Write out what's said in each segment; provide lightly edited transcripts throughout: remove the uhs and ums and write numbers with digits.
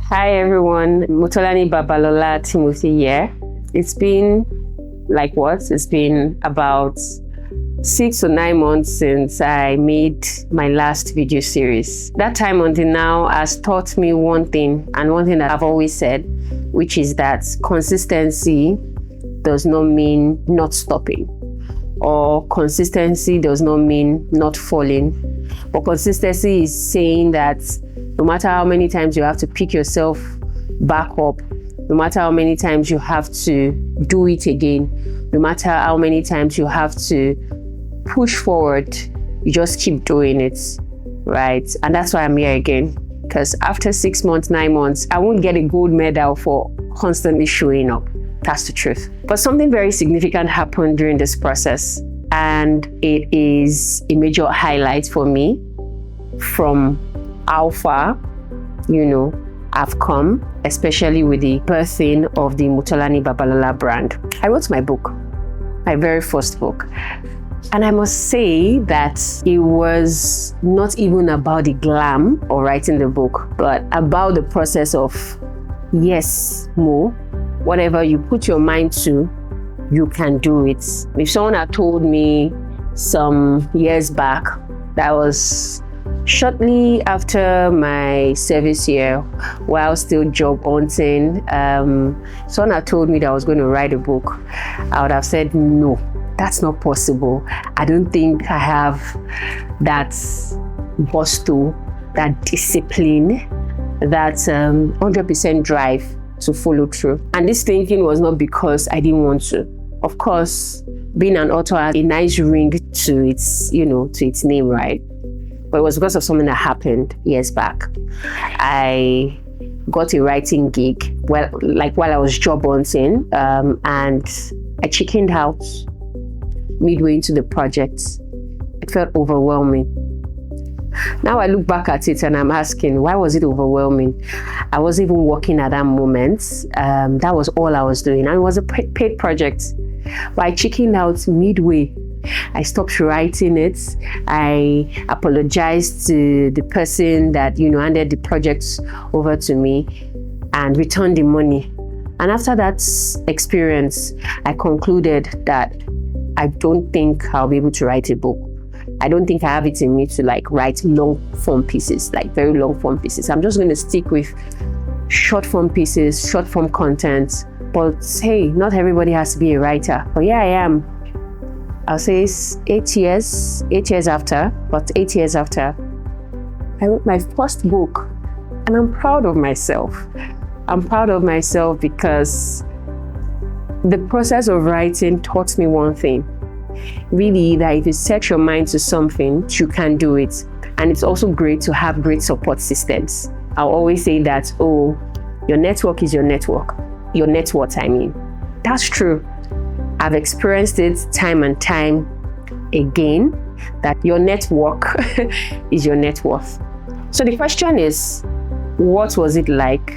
Hi everyone, Motolani Babalola Timothy here. It's been It's been about 6 to 9 months since I made my last video series. That time until now has taught me one thing, and one thing that I've always said, which is that consistency does not mean not stopping, or consistency does not mean not falling. But consistency is saying that no matter how many times you have to pick yourself back up, no matter how many times you have to do it again, no matter how many times you have to push forward, you just keep doing it, right? And that's why I'm here again, because after 6 months, 9 months, I won't get a gold medal for constantly showing up. That's the truth. But something very significant happened during this process, and it is a major highlight for me from how far, I've come, especially with the birthing of the Motolani Babalola brand. I wrote my book, my very first book. And I must say that it was not even about the glam of writing the book, but about the process of, yes, Mo, whatever you put your mind to, you can do it. If someone had told me some years back, that was shortly after my service year, while still job hunting, someone had told me that I was going to write a book, I would have said, no, that's not possible. I don't think I have that gusto, that discipline, that 100% drive to follow through. And this thinking was not because I didn't want to. Of course, being an author has a nice ring to its, to its name, right? But it was because of something that happened years back. I got a writing gig while I was job hunting, and I chickened out midway into the project. It felt overwhelming. Now I look back at it and I'm asking, why was it overwhelming? I wasn't even working at that moment. That was all I was doing, and it was a paid project. But I chickened out midway. I stopped writing it. I apologized to the person that, handed the project over to me and returned the money. And after that experience, I concluded that I don't think I'll be able to write a book. I don't think I have it in me to write long form pieces, very long form pieces. I'm just going to stick with short form pieces, short form content. But hey, not everybody has to be a writer. But yeah, I am. I'll say it's 8 years after, I wrote my first book, and I'm proud of myself. I'm proud of myself because the process of writing taught me one thing, really, that if you set your mind to something, you can do it. And it's also great to have great support systems. I'll always say that, your network is your network. Your net worth, I mean. That's true. I've experienced it time and time again, that your network is your net worth. So the question is, what was it like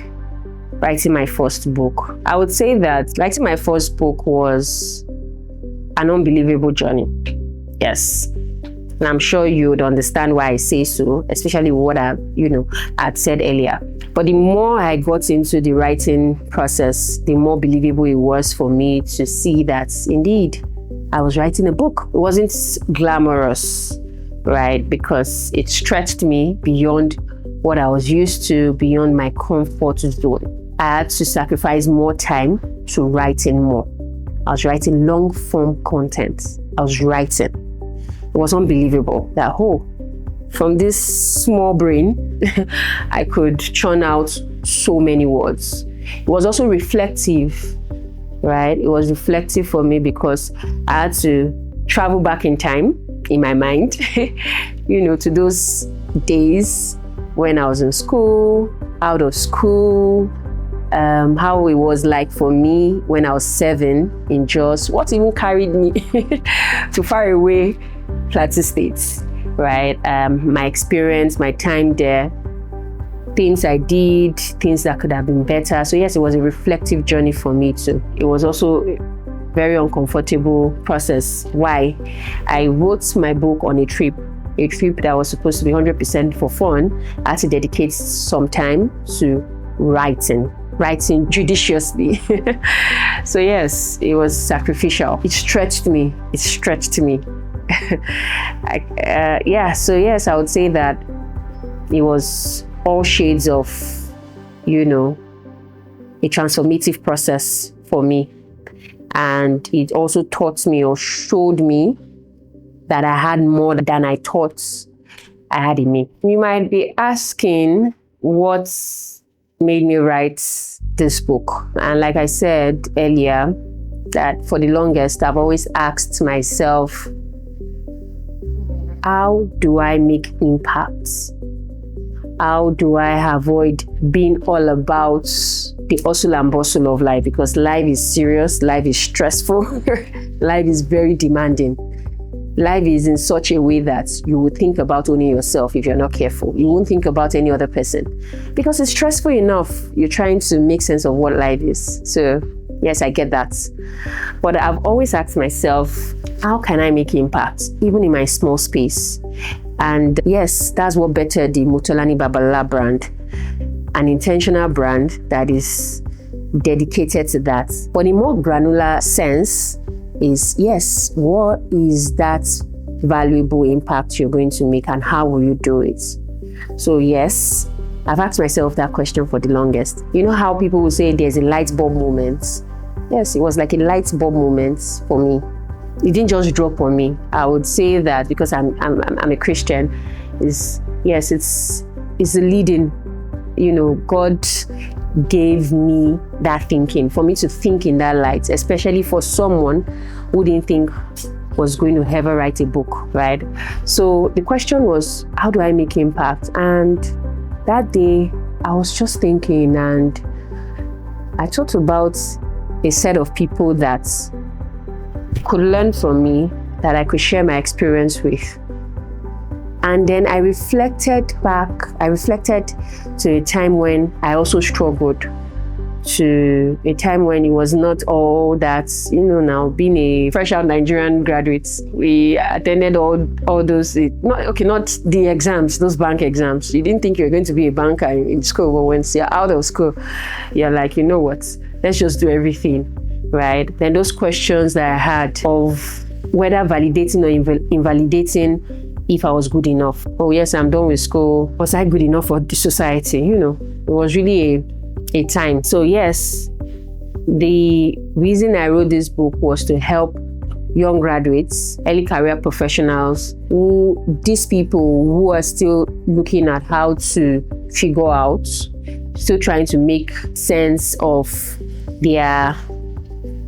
writing my first book? I would say that writing my first book was an unbelievable journey. Yes. And I'm sure you would understand why I say so, especially what I'd said earlier. But the more I got into the writing process, the more believable it was for me to see that indeed I was writing a book. It wasn't glamorous, right? Because it stretched me beyond what I was used to, beyond my comfort zone. I had to sacrifice more time to writing more. I was writing long form content. It was unbelievable that, from this small brain, I could churn out so many words. It was also reflective, right? It was reflective for me because I had to travel back in time in my mind, to those days when I was in school, out of school, how it was like for me when I was 7 in Jos, what even carried me to far away Plateau State, right? My experience, my time there, things I did, things that could have been better. So yes, it was a reflective journey for me too. It was also a very uncomfortable process. Why? I wrote my book on a trip that was supposed to be 100% for fun. I had to dedicate some time to writing judiciously. So yes, it was sacrificial. It stretched me. So yes, I would say that it was all shades of, a transformative process for me. And it also taught me or showed me that I had more than I thought I had in me. You might be asking what made me write this book. And like I said earlier, that for the longest, I've always asked myself, how do I make impacts? How do I avoid being all about the hustle and bustle of life? Because life is serious, life is stressful, life is very demanding. Life is in such a way that you would think about only yourself if you're not careful. You won't think about any other person because it's stressful enough. You're trying to make sense of what life is. So yes, I get that. But I've always asked myself, how can I make impact, even in my small space? And yes, that's what bettered the Motolani Babalola brand, an intentional brand that is dedicated to that. But in more granular sense is, yes, what is that valuable impact you're going to make and how will you do it? So yes, I've asked myself that question for the longest. You know how people will say there's a light bulb moment? Yes, it was like a light bulb moment for me. It didn't just drop on me. I would say that because I'm a Christian, it's a leading. God gave me that thinking for me to think in that light, especially for someone who didn't think was going to ever write a book, right? So the question was, how do I make impact? And that day I was just thinking, and I thought about a set of people that could learn from me, that I could share my experience with. And then I reflected to a time when I also struggled, to a time when it was not all that, now being a fresh out Nigerian graduate, we attended all those, not the exams, those bank exams. You didn't think you were going to be a banker in school, but once you're out of school, you're like, you know what, let's just do everything. Right? Then those questions that I had of whether validating or invalidating if I was good enough. Oh yes, I'm done with school. Was I good enough for the society? It was really a time. So yes, the reason I wrote this book was to help young graduates, early career professionals, these people who are still looking at how to figure out, still trying to make sense of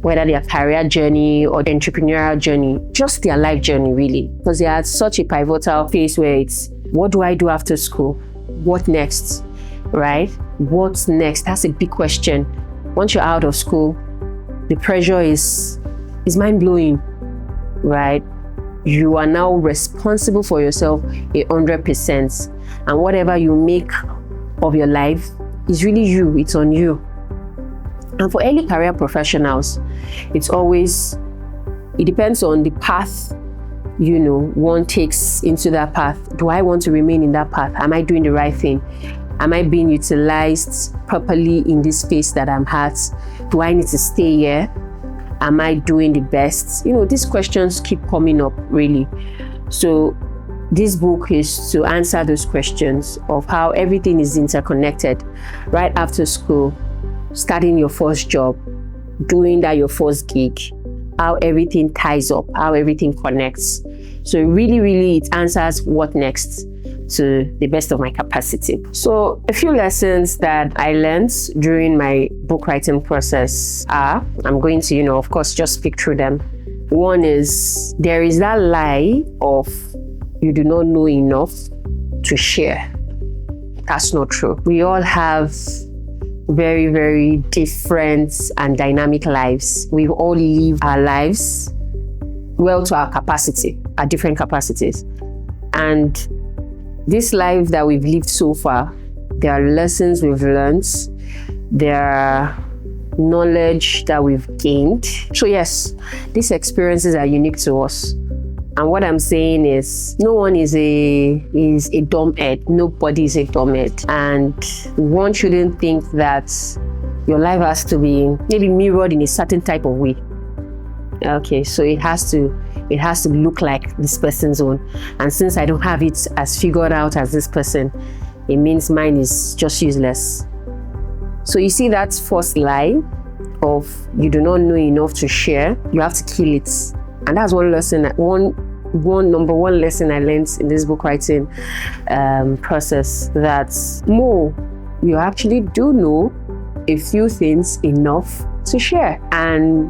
whether their career journey or the entrepreneurial journey, just their life journey really. Because they are at such a pivotal phase where it's, what do I do after school? What next, right? What's next? That's a big question. Once you're out of school, the pressure is mind-blowing, right? You are now responsible for yourself 100%. And whatever you make of your life is really you, it's on you. And for early career professionals, it depends on the path, one takes into that path. Do I want to remain in that path? Am I doing the right thing? Am I being utilized properly in this space that I'm at? Do I need to stay here? Am I doing the best? These questions keep coming up really. So this book is to answer those questions of how everything is interconnected right after school. Starting your first job, doing that your first gig, how everything ties up, how everything connects. So really, it answers what next to the best of my capacity. So a few lessons that I learned during my book writing process are, I'm going to, of course, just speak through them. One is, there is that lie of you do not know enough to share. That's not true. We all have very, very different and dynamic lives. We all live our lives well to our capacity, our different capacities. And this life that we've lived so far, there are lessons we've learned, there are knowledge that we've gained. So yes, these experiences are unique to us. And what I'm saying is, no one is a dumbhead. Nobody is a dumbhead. And one shouldn't think that your life has to be maybe mirrored in a certain type of way. Okay, so it has to look like this person's own. And since I don't have it as figured out as this person, it means mine is just useless. So you see that first lie of you do not know enough to share, you have to kill it. And that's one lesson, number one lesson I learned in this book writing process, that more, you actually do know a few things enough to share. And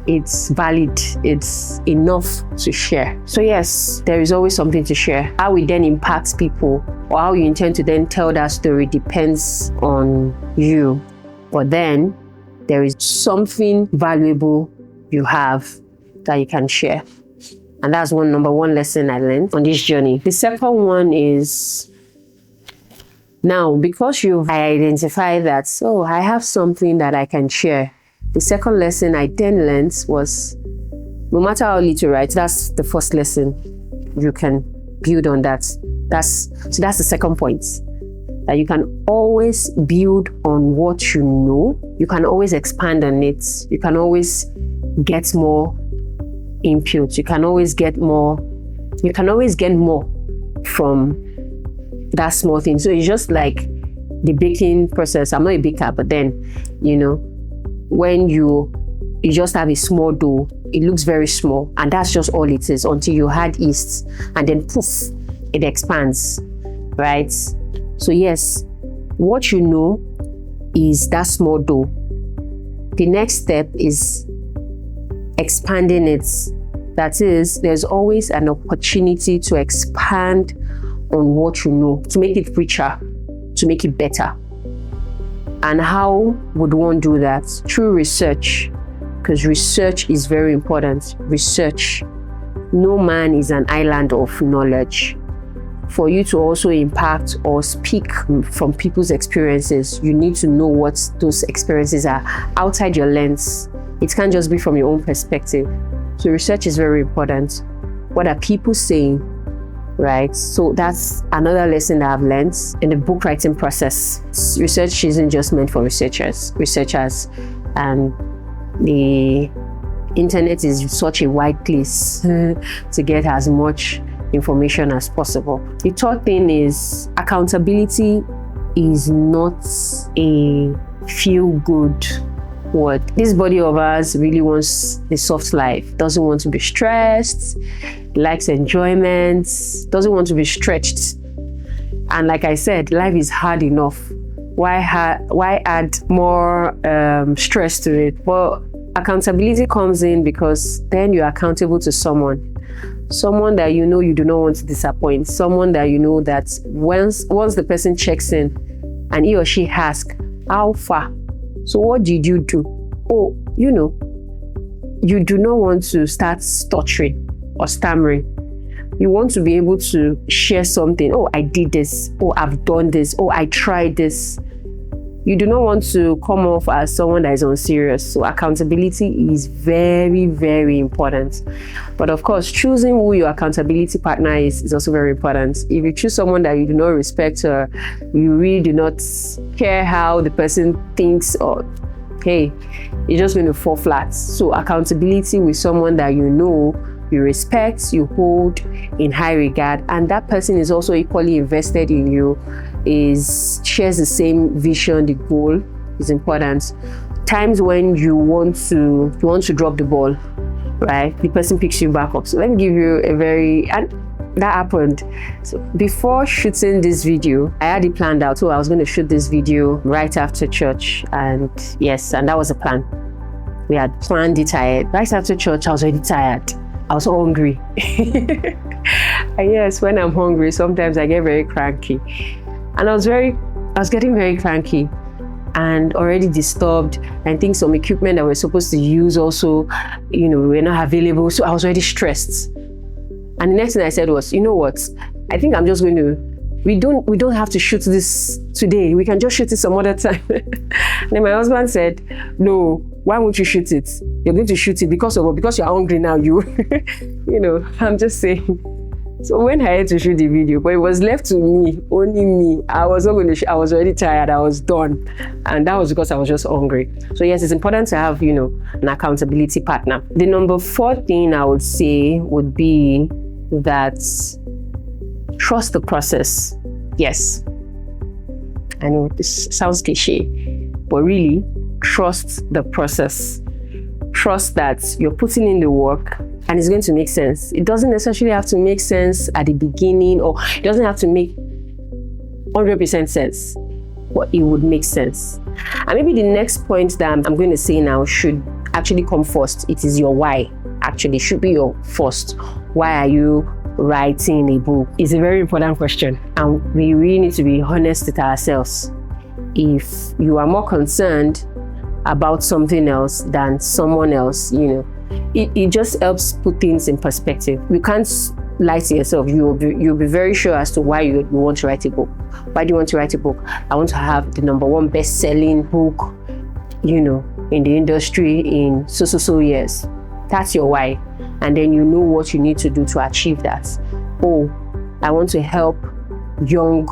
it's valid, it's enough to share. So yes, there is always something to share. How it then impacts people, or how you intend to then tell that story, depends on you. But then there is something valuable you have that you can share. And that's number one lesson I learned on this journey. The second one is, now, because you've identified that, so I have something that I can share. The second lesson I then learned was, no matter how little, right? That's the first lesson. You can build on that. That's the second point. That you can always build on what you know. You can always expand on it. You can always get more input. You can always get more. You can always get more from that small thing. So it's just like the baking process. I'm not a baker, but then, when you just have a small dough, it looks very small, and that's just all it is until you add yeast, and then poof, it expands, right? So yes, what you know is that small dough. The next step is expanding it. That is, there's always an opportunity to expand on what you know, to make it richer, to make it better. And how would one do that? Through research, because research is very important. Research. No man is an island of knowledge. For you to also impact or speak from people's experiences, you need to know what those experiences are outside your lens. It can't just be from your own perspective. So research is very important. What are people saying? Right? So that's another lesson that I've learned in the book writing process. Research isn't just meant for researchers, and the internet is such a wide place to get as much information as possible. The third thing is, accountability is not a feel-good word. This body of ours really wants a soft life, doesn't want to be stressed, likes enjoyment, doesn't want to be stretched. And like I said, life is hard enough. Why add more stress to it? Well, accountability comes in because then you're accountable to someone that you know you do not want to disappoint, someone that you know that once the person checks in and he or she asks, how far? So what did you do? Oh, you do not want to start stuttering or stammering. You want to be able to share something. Oh, I did this. Oh, I've done this. Oh, I tried this. You do not want to come off as someone that is unserious. So accountability is very, very important. But of course, choosing who your accountability partner is also very important. If you choose someone that you do not respect, or you really do not care how the person thinks, or hey, you're just going to fall flat. So accountability with someone that you know, you respect, you hold in high regard, and that person is also equally invested in you, shares the same vision, the goal is important. Times when you want to drop the ball, right? The person picks you back up. So let me give you and that happened. So before shooting this video, I had it planned out. So I was going to shoot this video right after church, and that was the plan. We had planned it ahead. Right after church, I was already tired. I was hungry. And yes, when I'm hungry, sometimes I get very cranky. And I was getting very cranky and already disturbed. And I think some equipment that we're supposed to use also, were not available. So I was already stressed. And the next thing I said was, you know what? I think I'm just going to, we don't have to shoot this today. We can just shoot it some other time. And then my husband said, no, Why won't you shoot it? You're going to shoot it because of what? Because you're hungry now, you know, I'm just saying. So when I had to shoot the video, but it was left to me, only me. I was not going to I was already tired, I was done. And that was because I was just hungry. So yes, it's important to have, you know, an accountability partner. The number 4 thing I would say would be that trust the process. Yes. I know this sounds cliche, but really trust the process. Trust that you're putting in the work and it's going to make sense. It doesn't necessarily have to make sense at the beginning, or it doesn't have to make 100% sense, but it would make sense. And maybe the next point that I'm going to say now should actually come first. It is your why. Actually, should be your first. Why are you writing a book? It's a very important question, and we really need to be honest with ourselves. If you are more concerned about something else than someone else, you know, it just helps put things in perspective. You can't lie to yourself. You'll be very sure as to why you want to write a book. Why do you want to write a book? I want to have the #1 best-selling book, you know, in the industry in so years. That's your why. And then you know what you need to do to achieve that. Oh, I want to help young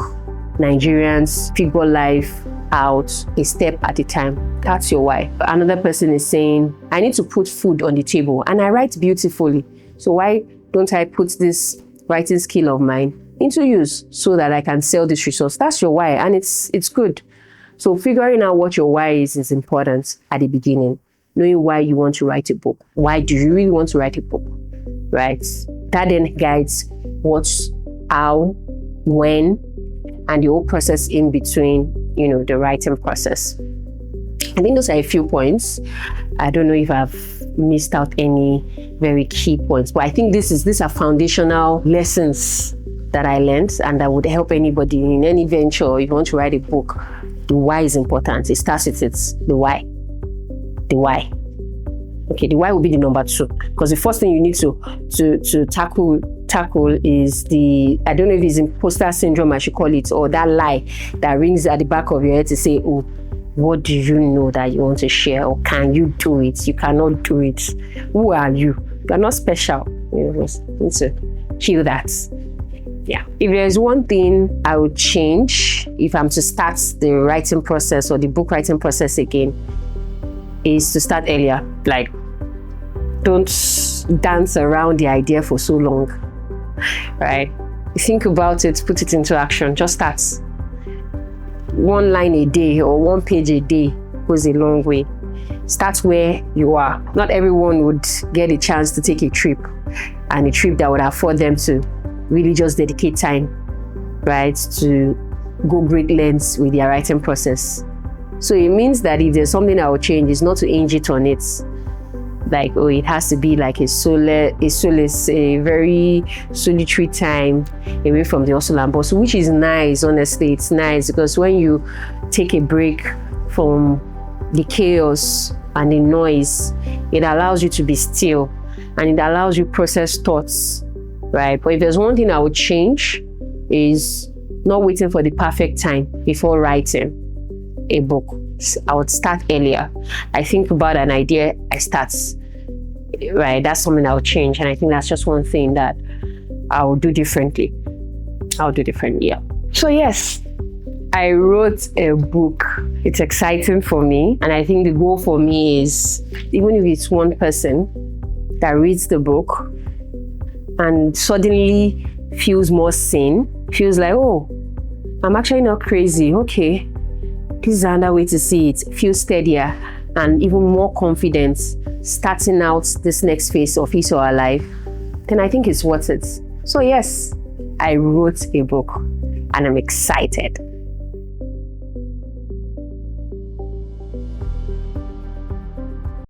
Nigerians figure life out a step at a time. That's your why. Another person is saying, I need to put food on the table and I write beautifully. So why don't I put this writing skill of mine into use so that I can sell this resource? That's your why, and it's good. So figuring out what your why is important at the beginning. Knowing why you want to write a book. Why do you really want to write a book? Right? That then guides what, how, when, and the whole process in between, you know, the writing process. I think those are a few points. I don't know if I've missed out any very key points, but I think these are foundational lessons that I learned and that would help anybody in any venture. If you want to write a book, the why is important. It starts with the why. The why. Okay, the why will be the number 2, because the first thing you need to tackle is I don't know if it's imposter syndrome I should call it, or that lie that rings at the back of your head to say, oh, what do you know that you want to share, or can you do it? You cannot do it. Who are you? You're not special. You need to kill that. Yeah. If there's one thing I would change if I'm to start the writing process or the book writing process again, is to start earlier. Like, don't dance around the idea for so long, right? Think about it, put it into action. Just start. 1 line a day or 1 page a day goes a long way. Start where you are. Not everyone would get a chance to take a trip, and a trip that would afford them to really just dedicate time, right, to go great lengths with their writing process. So it means that if there's something I will change, it's not to hinge it on it. Like, oh, it has to be like a very solitary time away from the hustle and bustle, which is nice, honestly. It's nice because when you take a break from the chaos and the noise, it allows you to be still and it allows you to process thoughts, right? But if there's one thing I would change, is not waiting for the perfect time before writing a book. I would start earlier. I think about an idea, I start, right? That's something I would change. And I think that's just one thing that I will do differently. Yeah. So yes, I wrote a book. It's exciting for me. And I think the goal for me is, even if it's one person that reads the book and suddenly feels more sane, feels like, oh, I'm actually not crazy. Okay, this is another way to see it. Feel steadier and even more confident starting out this next phase of his or her life, then I think it's worth it. So yes, I wrote a book and I'm excited.